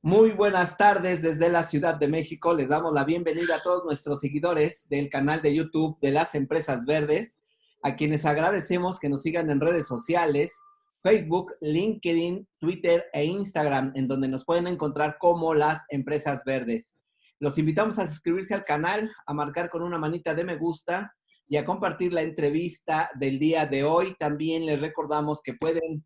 Muy buenas tardes desde la Ciudad de México. Les damos la bienvenida a todos nuestros seguidores del canal de YouTube de las Empresas Verdes, a quienes agradecemos que nos sigan en redes sociales, Facebook, LinkedIn, Twitter e Instagram, en donde nos pueden encontrar como las Empresas Verdes. Los invitamos a suscribirse al canal, a marcar con una manita de me gusta y a compartir la entrevista del día de hoy. También les recordamos que pueden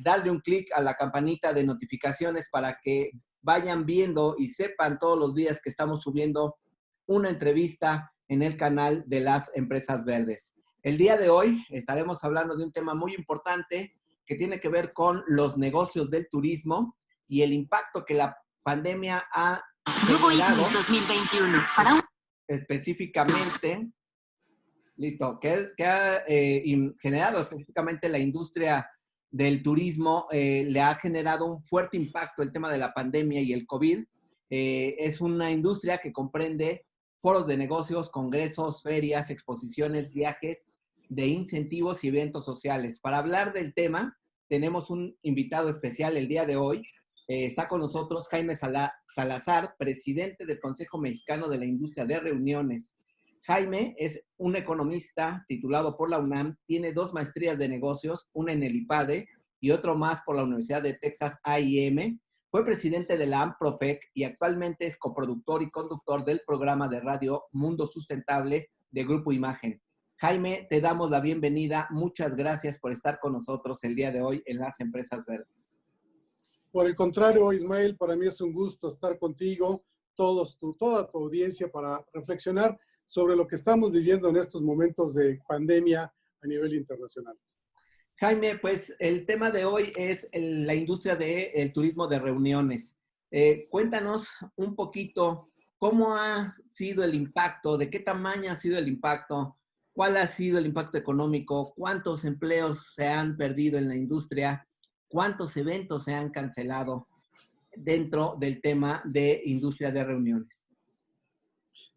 darle un clic a la campanita de notificaciones para que vayan viendo y sepan todos los días que estamos subiendo una entrevista en el canal de las Empresas Verdes. El día de hoy estaremos hablando de un tema muy importante que tiene que ver con los negocios del turismo y el impacto que la pandemia ha generado 2021 para un... específicamente, listo, que ha generado específicamente la industria del turismo. Le ha generado un fuerte impacto el tema de la pandemia y el COVID. Es una industria que comprende foros de negocios, congresos, ferias, exposiciones, viajes, de incentivos y eventos sociales. Para hablar del tema, tenemos un invitado especial el día de hoy. Está con nosotros Jaime Salazar, presidente del Consejo Mexicano de la Industria de Reuniones. Jaime es un economista titulado por la UNAM, tiene 2 maestrías de negocios, una en el IPADE y otro más por la Universidad de Texas A&M. Fue presidente de la AMPROFEC y actualmente es coproductor y conductor del programa de radio Mundo Sustentable de Grupo Imagen. Jaime, te damos la bienvenida. Muchas gracias por estar con nosotros el día de hoy en las Empresas Verdes. Por el contrario, Ismael, para mí es un gusto estar contigo, toda tu audiencia, para reflexionar sobre lo que estamos viviendo en estos momentos de pandemia a nivel internacional. Jaime, pues el tema de hoy es la industria del turismo de reuniones. Cuéntanos un poquito cómo ha sido el impacto, de qué tamaño ha sido el impacto, cuál ha sido el impacto económico, cuántos empleos se han perdido en la industria, cuántos eventos se han cancelado dentro del tema de industria de reuniones.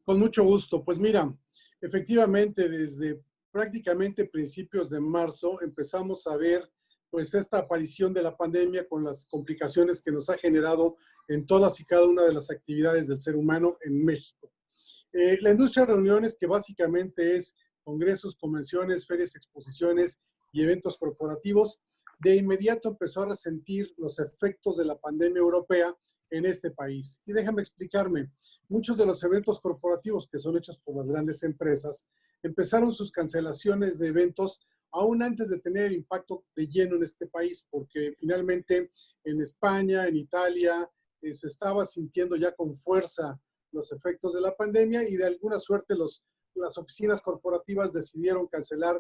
Con mucho gusto. Pues mira, efectivamente desde prácticamente principios de marzo empezamos a ver pues esta aparición de la pandemia con las complicaciones que nos ha generado en todas y cada una de las actividades del ser humano en México. La industria de reuniones, que básicamente es congresos, convenciones, ferias, exposiciones y eventos corporativos, de inmediato empezó a resentir los efectos de la pandemia europea en este país. Y déjame explicarme, muchos de los eventos corporativos que son hechos por las grandes empresas empezaron sus cancelaciones de eventos aún antes de tener el impacto de lleno en este país, porque finalmente en España, en Italia, se estaba sintiendo ya con fuerza los efectos de la pandemia y de alguna suerte las oficinas corporativas decidieron cancelar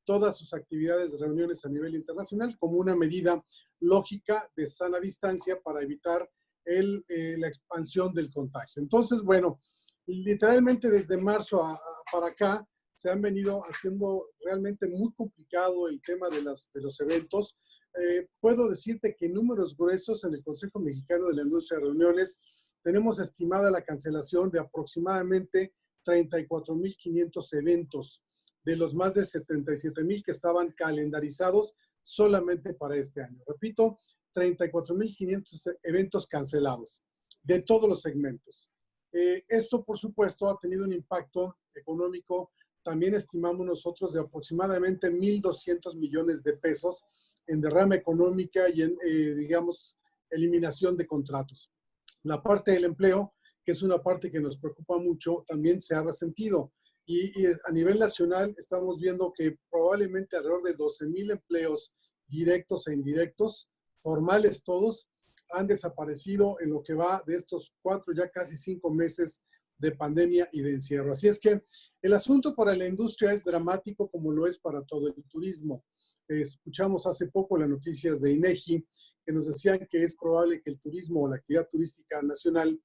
todas sus actividades de reuniones a nivel internacional como una medida lógica de sana distancia para evitar la expansión del contagio. Entonces, bueno, literalmente desde marzo para acá se han venido haciendo realmente muy complicado el tema de los eventos. Puedo decirte que en números gruesos en el Consejo Mexicano de la Industria de Reuniones tenemos estimada la cancelación de aproximadamente 34,500 eventos de los más de 77,000 que estaban calendarizados solamente para este año. Repito, 34,500 eventos cancelados de todos los segmentos. Esto, por supuesto, ha tenido un impacto económico, también estimamos nosotros, de aproximadamente 1,200 millones de pesos en derrama económica y en, digamos, eliminación de contratos. La parte del empleo, que es una parte que nos preocupa mucho, también se ha resentido. Y a nivel nacional estamos viendo que probablemente alrededor de 12,000 empleos directos e indirectos, formales todos, han desaparecido en lo que va de estos 4, ya casi 5 meses de pandemia y de encierro. Así es que el asunto para la industria es dramático, como lo es para todo el turismo. Escuchamos hace poco las noticias de INEGI que nos decían que es probable que el turismo o la actividad turística nacional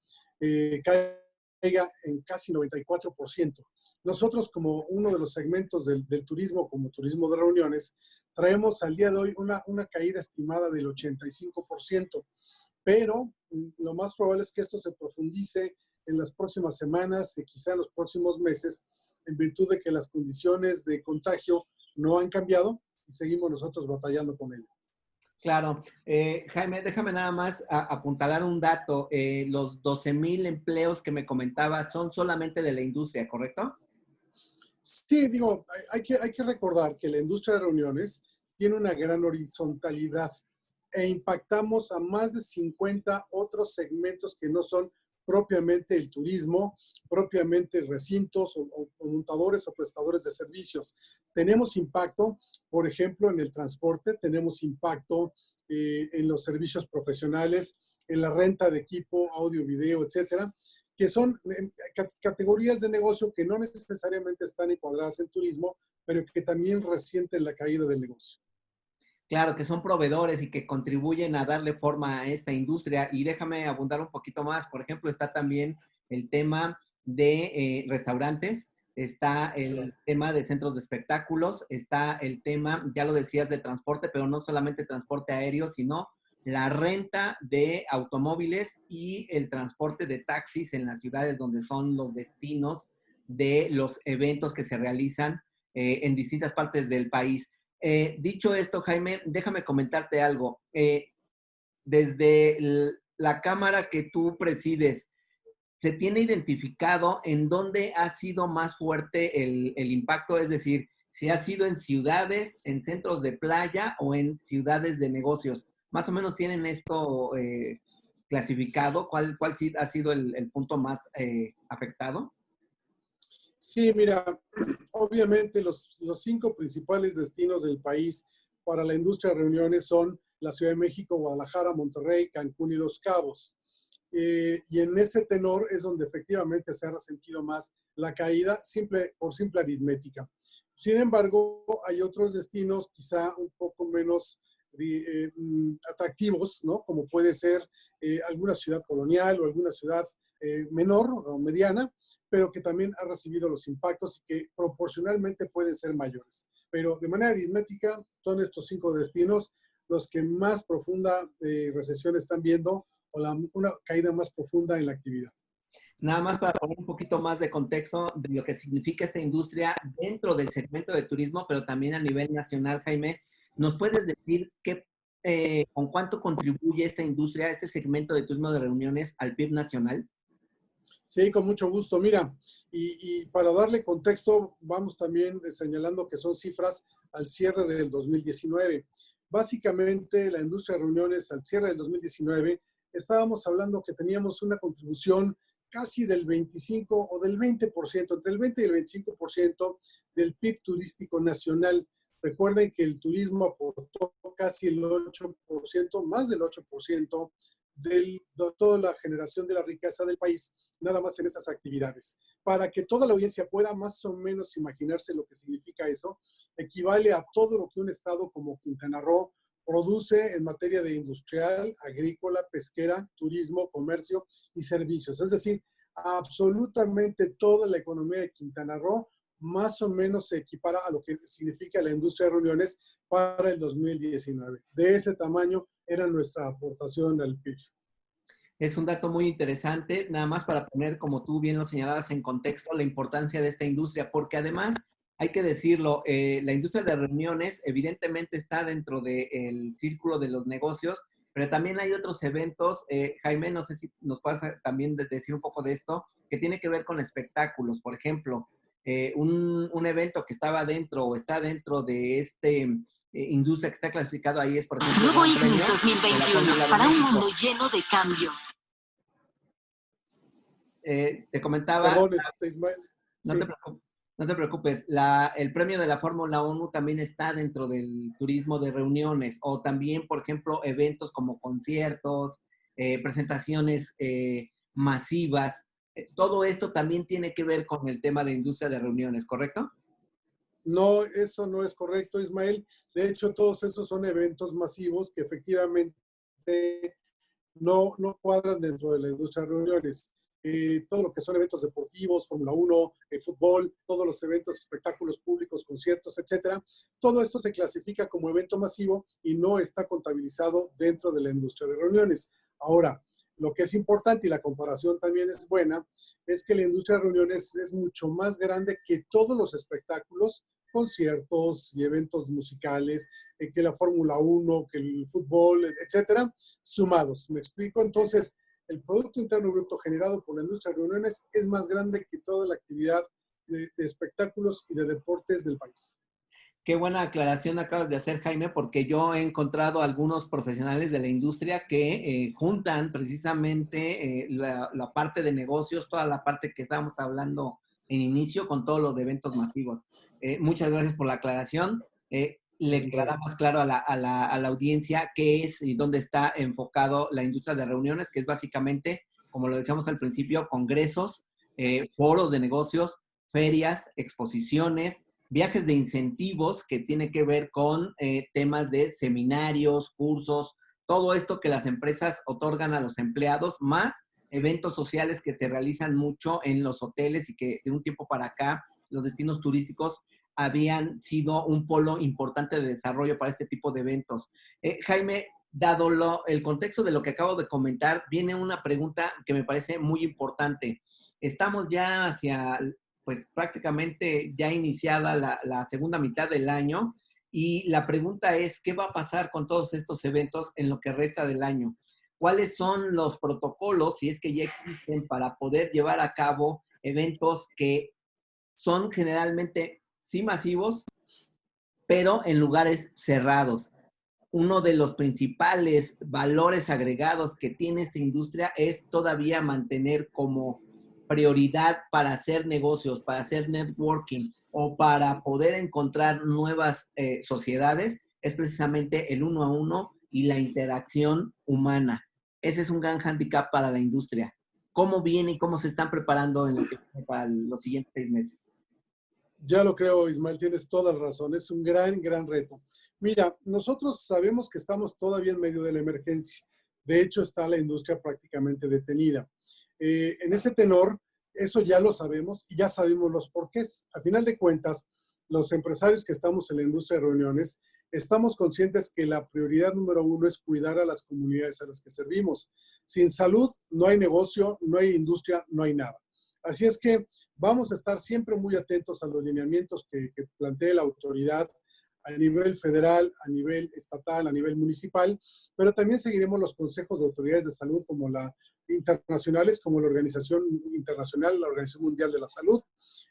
caiga en casi 94%. Nosotros, como uno de los segmentos del turismo, como turismo de reuniones, traemos al día de hoy una caída estimada del 85%, pero lo más probable es que esto se profundice en las próximas semanas y quizá en los próximos meses, en virtud de que las condiciones de contagio no han cambiado y seguimos nosotros batallando con ello. Claro. Jaime, déjame nada más apuntalar un dato. Los 12,000 empleos que me comentaba son solamente de la industria, ¿correcto? Sí, digo, hay que recordar que la industria de reuniones tiene una gran horizontalidad e impactamos a más de 50 otros segmentos que no son propiamente el turismo, propiamente recintos o montadores o prestadores de servicios. Tenemos impacto, por ejemplo, en el transporte, tenemos impacto en los servicios profesionales, en la renta de equipo, audio, video, etcétera, que son categorías de negocio que no necesariamente están encuadradas en turismo, pero que también resienten la caída del negocio. Claro, que son proveedores y que contribuyen a darle forma a esta industria. Y déjame abundar un poquito más. Por ejemplo, está también el tema de restaurantes, está el tema de centros de espectáculos, está el tema, ya lo decías, de transporte, pero no solamente transporte aéreo, sino la renta de automóviles y el transporte de taxis en las ciudades donde son los destinos de los eventos que se realizan en distintas partes del país. Dicho esto, Jaime, déjame comentarte algo. Desde la cámara que tú presides, ¿se tiene identificado en dónde ha sido más fuerte el impacto? Es decir, si ha sido en ciudades, en centros de playa o en ciudades de negocios. Más o menos tienen esto clasificado. ¿Cuál sí ha sido el punto más afectado? Sí, mira, obviamente los cinco principales destinos del país para la industria de reuniones son la Ciudad de México, Guadalajara, Monterrey, Cancún y Los Cabos. Y en ese tenor es donde efectivamente se ha resentido más la caída por simple aritmética. Sin embargo, hay otros destinos quizá un poco menos atractivos, ¿no? Como puede ser alguna ciudad colonial o alguna ciudad menor o mediana, pero que también ha recibido los impactos y que proporcionalmente pueden ser mayores. Pero de manera aritmética son estos cinco destinos los que más profunda recesión están viendo o una caída más profunda en la actividad. Nada más para poner un poquito más de contexto de lo que significa esta industria dentro del segmento de turismo, pero también a nivel nacional, Jaime, ¿nos puedes decir con cuánto contribuye esta industria, este segmento de turismo de reuniones al PIB nacional? Sí, con mucho gusto. Mira, y para darle contexto, vamos también señalando que son cifras al cierre del 2019. Básicamente, la industria de reuniones al cierre del 2019, estábamos hablando que teníamos una contribución casi del 25 o del 20%, entre el 20 y el 25% del PIB turístico nacional. Recuerden que el turismo aportó casi el 8%, más del 8% de toda la generación de la riqueza del país, nada más en esas actividades. Para que toda la audiencia pueda más o menos imaginarse lo que significa eso, equivale a todo lo que un estado como Quintana Roo produce en materia de industrial, agrícola, pesquera, turismo, comercio y servicios. Es decir, absolutamente toda la economía de Quintana Roo más o menos se equipara a lo que significa la industria de reuniones para el 2019. De ese tamaño era nuestra aportación al PIB. Es un dato muy interesante, nada más para poner, como tú bien lo señalabas, en contexto la importancia de esta industria, porque además, hay que decirlo, la industria de reuniones evidentemente está dentro del círculo de los negocios, pero también hay otros eventos, Jaime, no sé si nos puedes también decir un poco de esto, que tiene que ver con espectáculos. Por ejemplo, un evento que estaba dentro o está dentro de industria que está clasificado ahí es, por ejemplo, Nuevo Gran IGNIS Premio de la 2021 Fórmula de para un México. mundo lleno de cambios. Te comentaba, Perdón, Ismael. no te Sí. preocupes, no te preocupes, el premio de la Fórmula 1 también está dentro del turismo de reuniones o también, por ejemplo, eventos como conciertos, presentaciones masivas. Todo esto también tiene que ver con el tema de industria de reuniones, ¿correcto? No, eso no es correcto, Ismael. De hecho, todos esos son eventos masivos que efectivamente no cuadran dentro de la industria de reuniones. Todo lo que son eventos deportivos, Fórmula 1, fútbol, todos los eventos, espectáculos públicos, conciertos, etcétera, todo esto se clasifica como evento masivo y no está contabilizado dentro de la industria de reuniones. Ahora, lo que es importante y la comparación también es buena, es que la industria de reuniones es mucho más grande que todos los espectáculos conciertos y eventos musicales, que la Fórmula 1, que el fútbol, etcétera, sumados. ¿Me explico? Entonces, el Producto Interno Bruto generado por la industria de reuniones es más grande que toda la actividad de espectáculos y de deportes del país. Qué buena aclaración acabas de hacer, Jaime, porque yo he encontrado algunos profesionales de la industria que juntan precisamente la parte de negocios, toda la parte que estábamos hablando en inicio con todos los de eventos masivos. Muchas gracias por la aclaración. Le quedará más claro a la audiencia qué es y dónde está enfocado la industria de reuniones, que es básicamente, como lo decíamos al principio, congresos, foros de negocios, ferias, exposiciones, viajes de incentivos que tiene que ver con temas de seminarios, cursos, todo esto que las empresas otorgan a los empleados, más eventos sociales que se realizan mucho en los hoteles y que de un tiempo para acá los destinos turísticos habían sido un polo importante de desarrollo para este tipo de eventos. Jaime, dado el contexto de lo que acabo de comentar, viene una pregunta que me parece muy importante. Estamos ya hacia pues prácticamente ya iniciada la segunda mitad del año y la pregunta es, ¿qué va a pasar con todos estos eventos en lo que resta del año? ¿Cuáles son los protocolos, si es que ya existen, para poder llevar a cabo eventos que son generalmente sí masivos, pero en lugares cerrados? Uno de los principales valores agregados que tiene esta industria es todavía mantener como prioridad para hacer negocios, para hacer networking o para poder encontrar nuevas sociedades, es precisamente el uno a uno y la interacción humana. Ese es un gran hándicap para la industria. ¿Cómo viene y cómo se están preparando en lo que para los siguientes 6 meses? Ya lo creo, Ismael, tienes toda la razón. Es un gran, gran reto. Mira, nosotros sabemos que estamos todavía en medio de la emergencia. De hecho, está la industria prácticamente detenida. En ese tenor, eso ya lo sabemos y ya sabemos los porqués. A final de cuentas, los empresarios que estamos en la industria de reuniones, estamos conscientes que la prioridad número uno es cuidar a las comunidades a las que servimos. Sin salud no hay negocio, no hay industria, no hay nada. Así es que vamos a estar siempre muy atentos a los lineamientos que plantee la autoridad a nivel federal, a nivel estatal, a nivel municipal, pero también seguiremos los consejos de autoridades de salud como internacionales, como la Organización Internacional, la Organización Mundial de la Salud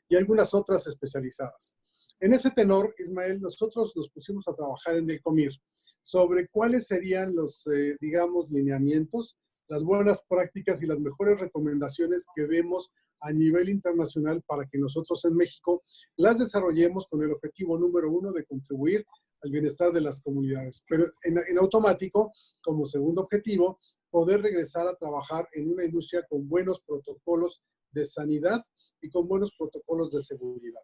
y algunas otras especializadas. En ese tenor, Ismael, nosotros nos pusimos a trabajar en el COMIR sobre cuáles serían los, digamos, lineamientos, las buenas prácticas y las mejores recomendaciones que vemos a nivel internacional para que nosotros en México las desarrollemos con el objetivo número uno de contribuir al bienestar de las comunidades. Pero en automático, como segundo objetivo, poder regresar a trabajar en una industria con buenos protocolos de sanidad y con buenos protocolos de seguridad.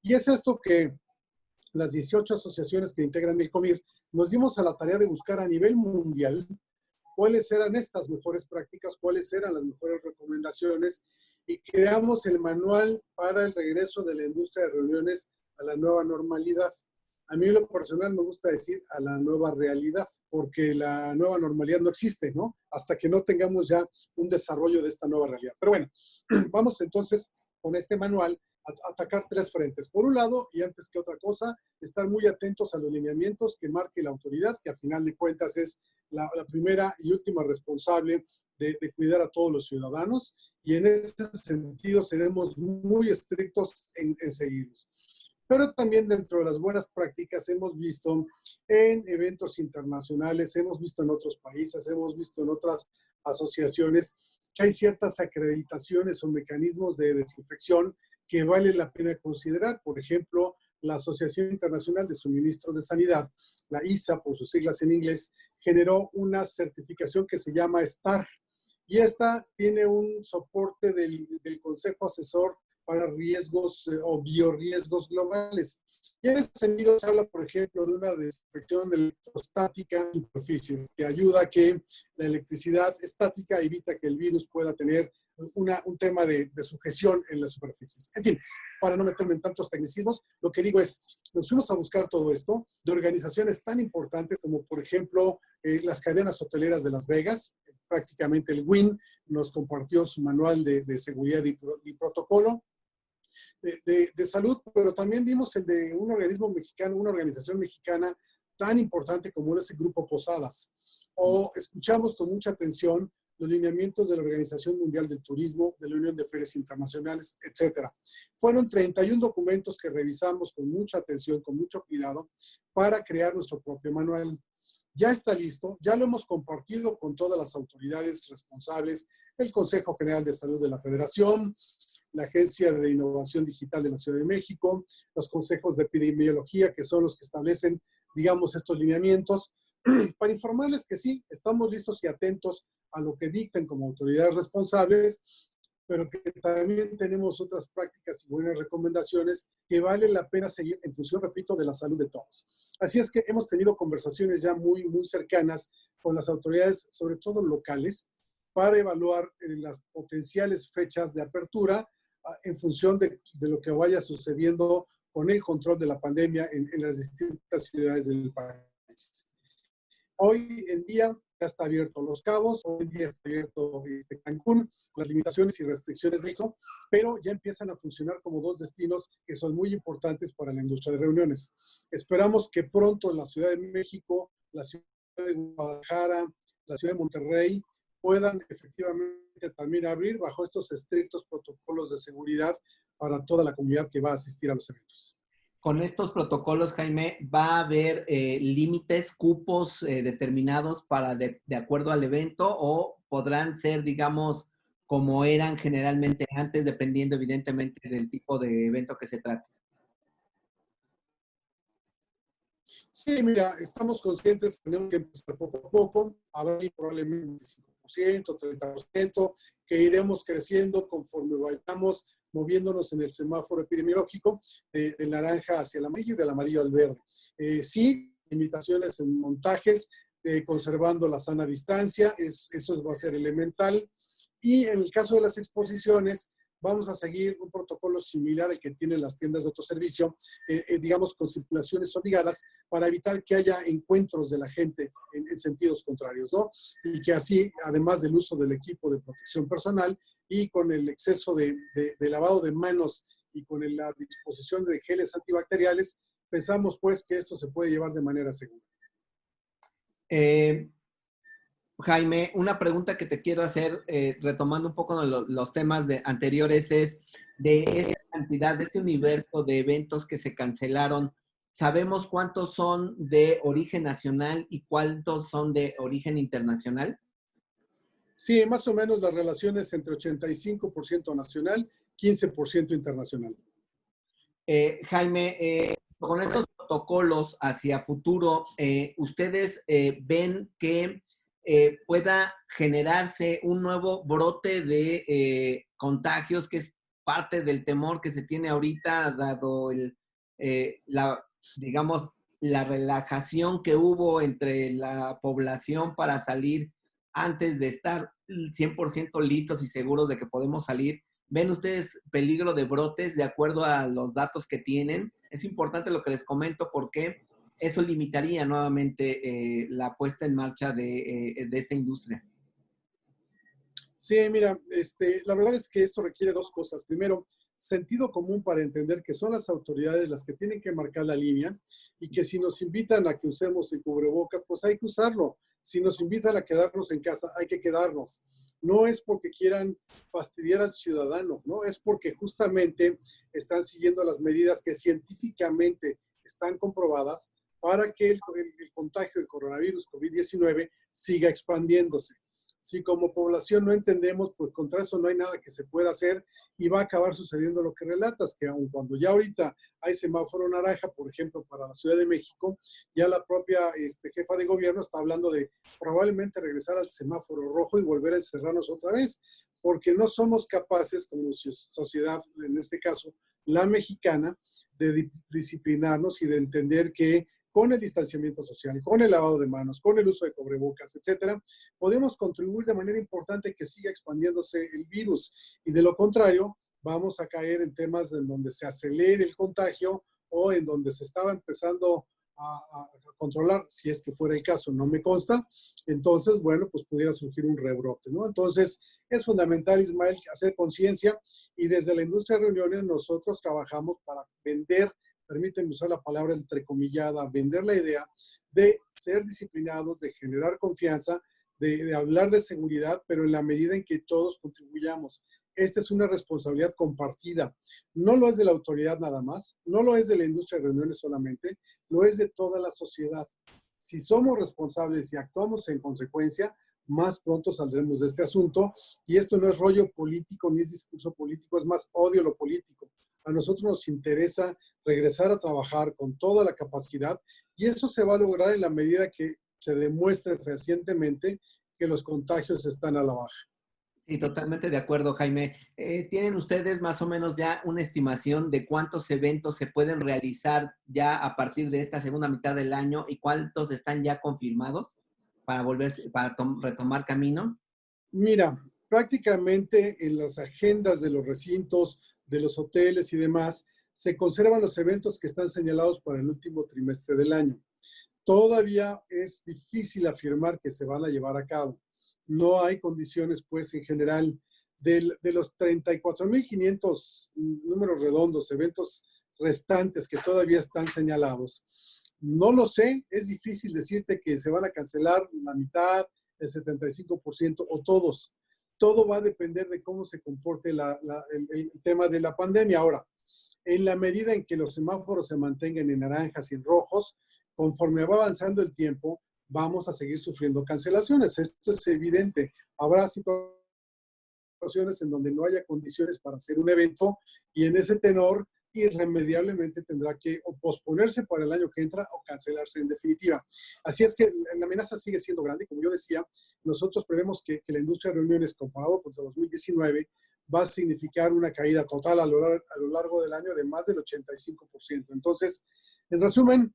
Y es esto que las 18 asociaciones que integran el COMIR nos dimos a la tarea de buscar a nivel mundial cuáles eran estas mejores prácticas, cuáles eran las mejores recomendaciones y creamos el manual para el regreso de la industria de reuniones a la nueva normalidad. A mí en lo personal me gusta decir a la nueva realidad, porque la nueva normalidad no existe, ¿no? Hasta que no tengamos ya un desarrollo de esta nueva realidad. Pero bueno, vamos entonces con este manual a atacar 3 frentes. Por un lado, y antes que otra cosa, estar muy atentos a los lineamientos que marque la autoridad, que a final de cuentas es la primera y última responsable de cuidar a todos los ciudadanos, y en ese sentido seremos muy estrictos en seguirlos. Pero también dentro de las buenas prácticas hemos visto en eventos internacionales, hemos visto en otros países, hemos visto en otras asociaciones que hay ciertas acreditaciones o mecanismos de desinfección que vale la pena considerar. Por ejemplo, la Asociación Internacional de Suministros de Sanidad, la ISA por sus siglas en inglés, generó una certificación que se llama STAR. Y esta tiene un soporte del Consejo Asesor para riesgos o biorriesgos globales. Y en ese sentido se habla, por ejemplo, de una desinfección electrostática en superficies, que ayuda a que la electricidad estática evita que el virus pueda tener un tema de sujeción en las superficies. En fin, para no meterme en tantos tecnicismos, lo que digo es, nos fuimos a buscar todo esto de organizaciones tan importantes como, por ejemplo, las cadenas hoteleras de Las Vegas. Prácticamente el WIN nos compartió su manual de seguridad y protocolo. de salud, pero también vimos el de un organismo mexicano, una organización mexicana tan importante como es el Grupo Posadas. O escuchamos con mucha atención los lineamientos de la Organización Mundial del Turismo, de la Unión de Ferias Internacionales, etcétera. Fueron 31 documentos que revisamos con mucha atención, con mucho cuidado, para crear nuestro propio manual. Ya está listo, ya lo hemos compartido con todas las autoridades responsables, el Consejo General de Salud de la Federación, la Agencia de Innovación Digital de la Ciudad de México, los consejos de epidemiología, que son los que establecen, digamos, estos lineamientos, para informarles que sí, estamos listos y atentos a lo que dicten como autoridades responsables, pero que también tenemos otras prácticas y buenas recomendaciones que vale la pena seguir en función, repito, de la salud de todos. Así es que hemos tenido conversaciones ya muy, muy cercanas con las autoridades, sobre todo locales, para evaluar las potenciales fechas de apertura en función de lo que vaya sucediendo con el control de la pandemia en las distintas ciudades del país. Hoy en día ya está abierto Los Cabos, hoy en día está abierto Cancún, con las limitaciones y restricciones de eso, pero ya empiezan a funcionar como dos destinos que son muy importantes para la industria de reuniones. Esperamos que pronto la Ciudad de México, la Ciudad de Guadalajara, la Ciudad de Monterrey puedan efectivamente también abrir bajo estos estrictos protocolos de seguridad para toda la comunidad que va a asistir a los eventos. Con estos protocolos, Jaime, ¿va a haber límites, cupos determinados para de acuerdo al evento o podrán ser, digamos, como eran generalmente antes, dependiendo evidentemente del tipo de evento que se trate? Sí, mira, estamos conscientes que tenemos que empezar poco a poco, habrá probablemente 5%, 30%, que iremos creciendo conforme vayamos moviéndonos en el semáforo epidemiológico del naranja hacia el amarillo y del amarillo al verde. Sí, limitaciones en montajes, conservando la sana distancia, eso va a ser elemental. Y en el caso de las exposiciones, vamos a seguir un protocolo similar al que tienen las tiendas de autoservicio, digamos con circulaciones obligadas, para evitar que haya encuentros de la gente en sentidos contrarios, ¿no? Y que así, además del uso del equipo de protección personal y con el exceso de lavado de manos y con la disposición de geles antibacteriales, pensamos pues que esto se puede llevar de manera segura. Jaime, una pregunta que te quiero hacer, retomando un poco los temas anteriores, es de esta cantidad, de este universo de eventos que se cancelaron, ¿sabemos cuántos son de origen nacional y cuántos son de origen internacional? Sí, más o menos las relaciones entre 85% nacional, 15% internacional. Jaime, con estos protocolos hacia futuro, ¿ustedes ven que pueda generarse un nuevo brote de contagios, que es parte del temor que se tiene ahorita, dado digamos, la relajación que hubo entre la población para salir antes de estar 100% listos y seguros de que podemos salir? ¿Ven ustedes peligro de brotes de acuerdo a los datos que tienen? Es importante lo que les comento porque eso limitaría nuevamente la puesta en marcha de esta industria. Sí, mira, la verdad es que esto requiere dos cosas. Primero, sentido común para entender que son las autoridades las que tienen que marcar la línea y que si nos invitan a que usemos el cubrebocas, pues hay que usarlo. Si nos invitan a quedarnos en casa, hay que quedarnos. No es porque quieran fastidiar al ciudadano, ¿no? Es porque justamente están siguiendo las medidas que científicamente están comprobadas para que el contagio del coronavirus COVID-19 siga expandiéndose. Si como población no entendemos, pues contra eso no hay nada que se pueda hacer y va a acabar sucediendo lo que relatas, que aun cuando ya ahorita hay semáforo naranja, por ejemplo, para la Ciudad de México, ya la propia jefa de gobierno está hablando de probablemente regresar al semáforo rojo y volver a encerrarnos otra vez, porque no somos capaces como sociedad, en este caso la mexicana, de disciplinarnos y de entender que con el distanciamiento social, con el lavado de manos, con el uso de cubrebocas, etcétera, podemos contribuir de manera importante que siga expandiéndose el virus. Y de lo contrario, vamos a caer en temas en donde se acelere el contagio o en donde se estaba empezando a controlar, si es que fuera el caso, no me consta, entonces, bueno, pues pudiera surgir un rebrote, ¿no? Entonces, es fundamental, Ismael, hacer conciencia y desde la industria de reuniones nosotros trabajamos para vender, permítanme usar la palabra entrecomillada, vender la idea de ser disciplinados, de generar confianza, de hablar de seguridad, pero en la medida en que todos contribuyamos. Esta es una responsabilidad compartida. No lo es de la autoridad nada más, no lo es de la industria de reuniones solamente, lo es de toda la sociedad. Si somos responsables y actuamos en consecuencia, más pronto saldremos de este asunto. Y esto no es rollo político ni es discurso político, es más odio lo político. A nosotros nos interesa regresar a trabajar con toda la capacidad y eso se va a lograr en la medida que se demuestre fehacientemente que los contagios están a la baja. Sí, totalmente de acuerdo, Jaime. ¿Tienen ustedes más o menos ya una estimación de cuántos eventos se pueden realizar ya a partir de esta segunda mitad del año y cuántos están ya confirmados para retomar camino? Mira, prácticamente en las agendas de los recintos, de los hoteles y demás, se conservan los eventos que están señalados para el último trimestre del año. Todavía es difícil afirmar que se van a llevar a cabo. No hay condiciones, pues, en general, de los 34.500 números redondos, eventos restantes que todavía están señalados. No lo sé, es difícil decirte que se van a cancelar la mitad, el 75% o todos. Todo va a depender de cómo se comporte el tema de la pandemia. Ahora, en la medida en que los semáforos se mantengan en naranjas y en rojos, conforme va avanzando el tiempo, vamos a seguir sufriendo cancelaciones. Esto es evidente. Habrá situaciones en donde no haya condiciones para hacer un evento y en ese tenor irremediablemente tendrá que o posponerse para el año que entra o cancelarse en definitiva. Así es que la amenaza sigue siendo grande. Como yo decía, nosotros prevemos que la industria de reuniones comparado contra 2019 va a significar una caída total a lo largo del año de más del 85%. Entonces, en resumen,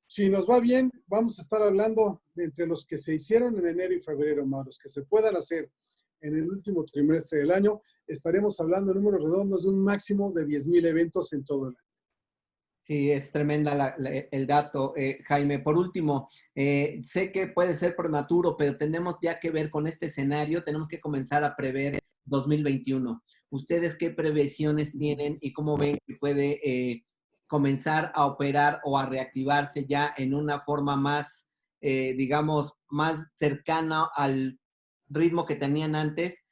si nos va bien, vamos a estar hablando de entre los que se hicieron en enero y febrero, más los que se puedan hacer en el último trimestre del año, estaremos hablando en números redondos de un máximo de 10,000 eventos en todo el año. Sí, es tremenda el dato, Jaime. Por último, sé que puede ser prematuro, pero tenemos ya que ver con este escenario, tenemos que comenzar a prever 2021. ¿Ustedes qué previsiones tienen y cómo ven que puede comenzar a operar o a reactivarse ya en una forma más, digamos, más cercana al ritmo que tenían antes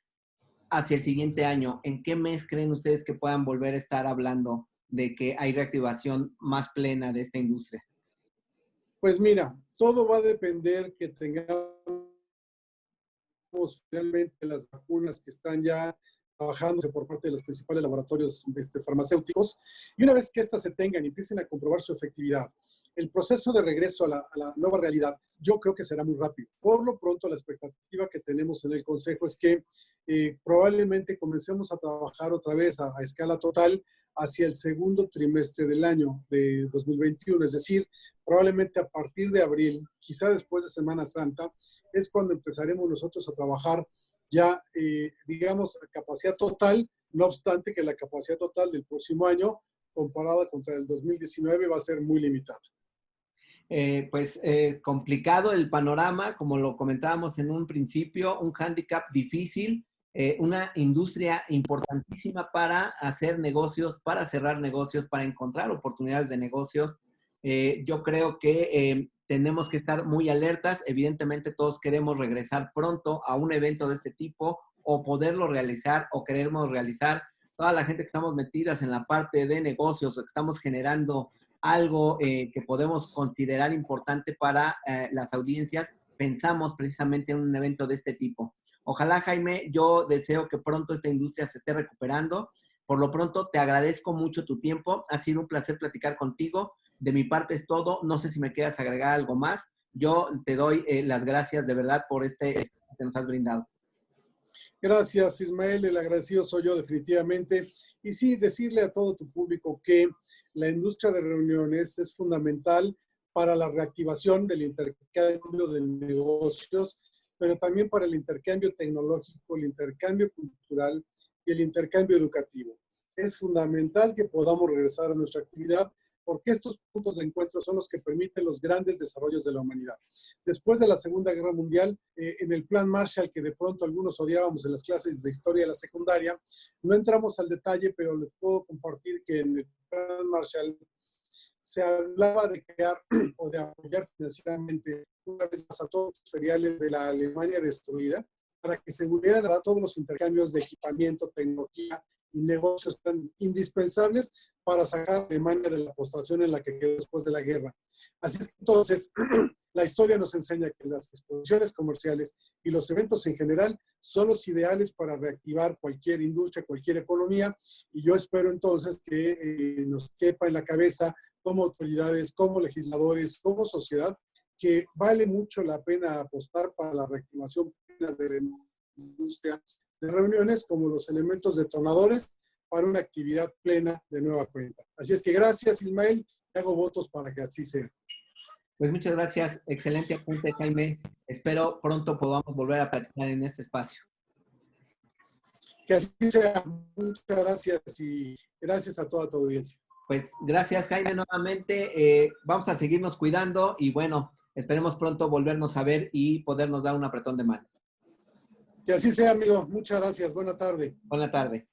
hacia el siguiente año? ¿En qué mes creen ustedes que puedan volver a estar hablando de que hay reactivación más plena de esta industria? Pues mira, todo va a depender que tengamos finalmente las vacunas que están ya trabajándose por parte de los principales laboratorios farmacéuticos. Y una vez que éstas se tengan y empiecen a comprobar su efectividad, el proceso de regreso a la nueva realidad, yo creo que será muy rápido. Por lo pronto, la expectativa que tenemos en el Consejo es que probablemente comencemos a trabajar otra vez a escala total hacia el segundo trimestre del año de 2021, es decir, probablemente a partir de abril, quizá después de Semana Santa, es cuando empezaremos nosotros a trabajar ya, digamos, a capacidad total, no obstante que la capacidad total del próximo año, comparada contra el 2019, va a ser muy limitada. Complicado el panorama, como lo comentábamos en un principio, un hándicap difícil, una industria importantísima para hacer negocios, para cerrar negocios, para encontrar oportunidades de negocios. Yo creo que tenemos que estar muy alertas. Evidentemente todos queremos regresar pronto a un evento de este tipo o poderlo realizar o queremos realizar. Toda la gente que estamos metidas en la parte de negocios o que estamos generando algo que podemos considerar importante para las audiencias, pensamos precisamente en un evento de este tipo. Ojalá, Jaime, yo deseo que pronto esta industria se esté recuperando. Por lo pronto, te agradezco mucho tu tiempo. Ha sido un placer platicar contigo. De mi parte es todo. No sé si me quieras agregar algo más. Yo te doy las gracias de verdad por este espacio que nos has brindado. Gracias, Ismael. El agradecido soy yo definitivamente. Y sí, decirle a todo tu público que la industria de reuniones es fundamental para la reactivación del intercambio de negocios, pero también para el intercambio tecnológico, el intercambio cultural y el intercambio educativo. Es fundamental que podamos regresar a nuestra actividad porque estos puntos de encuentro son los que permiten los grandes desarrollos de la humanidad. Después de la Segunda Guerra Mundial, en el Plan Marshall, que de pronto algunos odiábamos en las clases de historia de la secundaria, no entramos al detalle, pero les puedo compartir que en el Plan Marshall se hablaba de crear o de apoyar financieramente una vez más a todos los feriales de la Alemania destruida, para que se volvieran a dar todos los intercambios de equipamiento, tecnología y negocios tan indispensables para sacar a Alemania de la postración en la que quedó después de la guerra. Así es que entonces, la historia nos enseña que las exposiciones comerciales y los eventos en general son los ideales para reactivar cualquier industria, cualquier economía, y yo espero entonces que nos quepa en la cabeza como autoridades, como legisladores, como sociedad, que vale mucho la pena apostar para la reactivación plena de la industria de reuniones como los elementos detonadores para una actividad plena de nueva cuenta. Así es que gracias, Ismael, y hago votos para que así sea. Pues muchas gracias, excelente apunte, Jaime. Espero pronto podamos volver a platicar en este espacio. Que así sea. Muchas gracias y gracias a toda tu audiencia. Pues gracias, Jaime, nuevamente. Vamos a seguirnos cuidando y bueno, esperemos pronto volvernos a ver y podernos dar un apretón de manos. Que así sea, amigo. Muchas gracias. Buena tarde. Buena tarde.